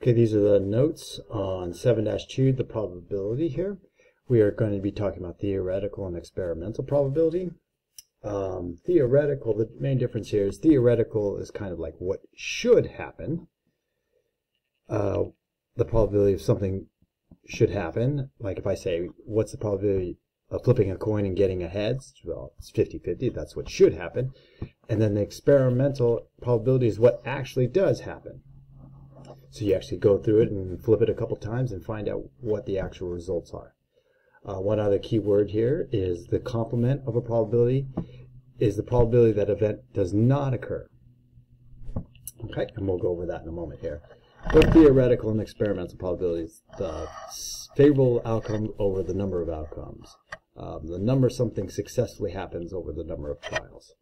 Okay, these are the notes on 7-2, the probability here. We are going to be talking about theoretical and experimental probability. Theoretical, the main difference here is theoretical is kind of like what should happen. The probability of something should happen, like if I say, what's the probability of flipping a coin and getting a heads? Well, it's 50-50, that's what should happen. And then the experimental probability is what actually does happen. So you actually go through it and flip it a couple times and find out what the actual results are. One other key word here is the complement of a probability is the probability that event does not occur. Okay, and we'll go over that in a moment here. Both theoretical and experimental probabilities, the favorable outcome over the number of outcomes. The number something successfully happens over the number of trials.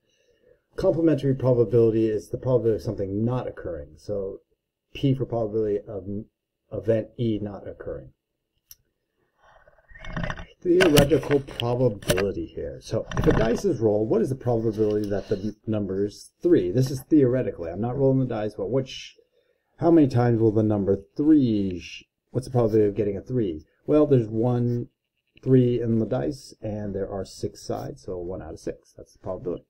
Complementary probability is the probability of something not occurring. So P for probability of event E not occurring. Theoretical probability here. So if a dice is rolled, what is the probability that the number is 3? This is theoretically. I'm not rolling the dice, but how many times will the number 3, what's the probability of getting a 3? Well, there's 1 3 in the dice, and there are 6 sides, so 1 out of 6. That's the probability.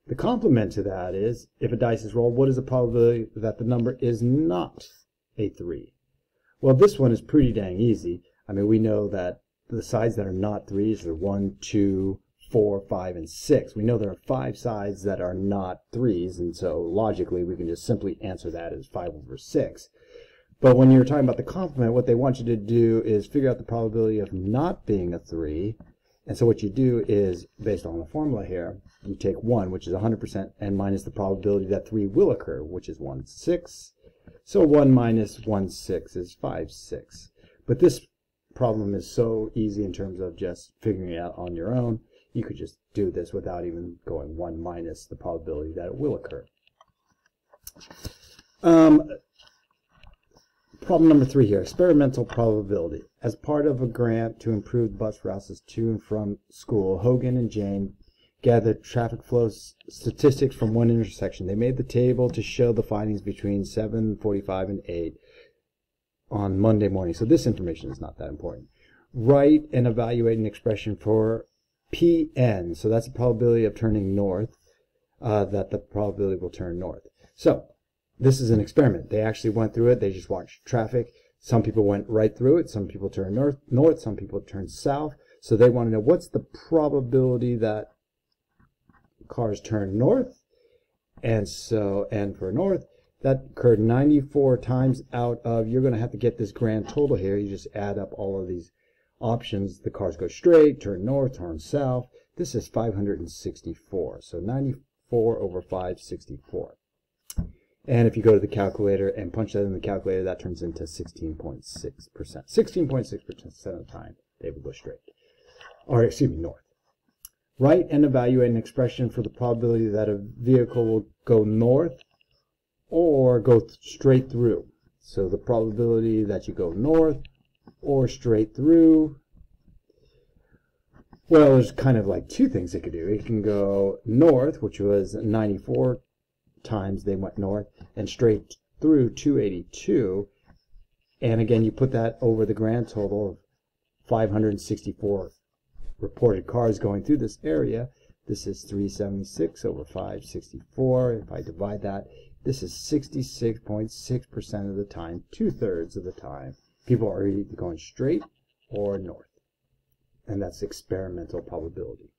The complement to that is, if a dice is rolled, what is the probability that the number is not a 3? Well, this one is pretty dang easy. I mean, we know that the sides that are not 3s are 1, 2, 4, 5, and 6. We know there are 5 sides that are not 3s, and so logically we can just simply answer that as 5/6. But when you're talking about the complement, what they want you to do is figure out the probability of not being a 3. And so what you do is, based on the formula here, you take 1, which is 100%, and minus the probability that 3 will occur, which is 1/6. So 1 minus 1/6 is 5/6. But this problem is so easy in terms of just figuring it out on your own. You could just do this without even going 1 minus the probability that it will occur. Problem number 3 here, experimental probability. As part of a grant to improve bus routes to and from school, Hogan and Jane gathered traffic flow statistics from one intersection. They made the table to show the findings between 7:45 and 8 on Monday morning. So this information is not that important. Write and evaluate an expression for Pn. So that's the probability of turning north, that the probability will turn north. So this is an experiment. They actually went through it. They just watched traffic. Some people went right through it. Some people turned north. Some people turned south. So they want to know what's the probability that cars turn north. And for north, that occurred 94 times out of, you're going to have to get this grand total here. You just add up all of these options. The cars go straight, turn north, turn south. This is 564. So 94 over 564. And if you go to the calculator and punch that in the calculator, that turns into 16.6%. 16.6% of the time, they will go straight. Or, excuse me, north. Write and evaluate an expression for the probability that a vehicle will go north or go straight through. So the probability that you go north or straight through, well, there's kind of like 2 things it could do. It can go north, which was 94 times they went north, and straight through 282. And again, you put that over the grand total of 564 reported cars going through this area. This is 376 over 564. If I divide that, this is 66.6% of the time, 2/3 of the time, people are either going straight or north. And that's experimental probability.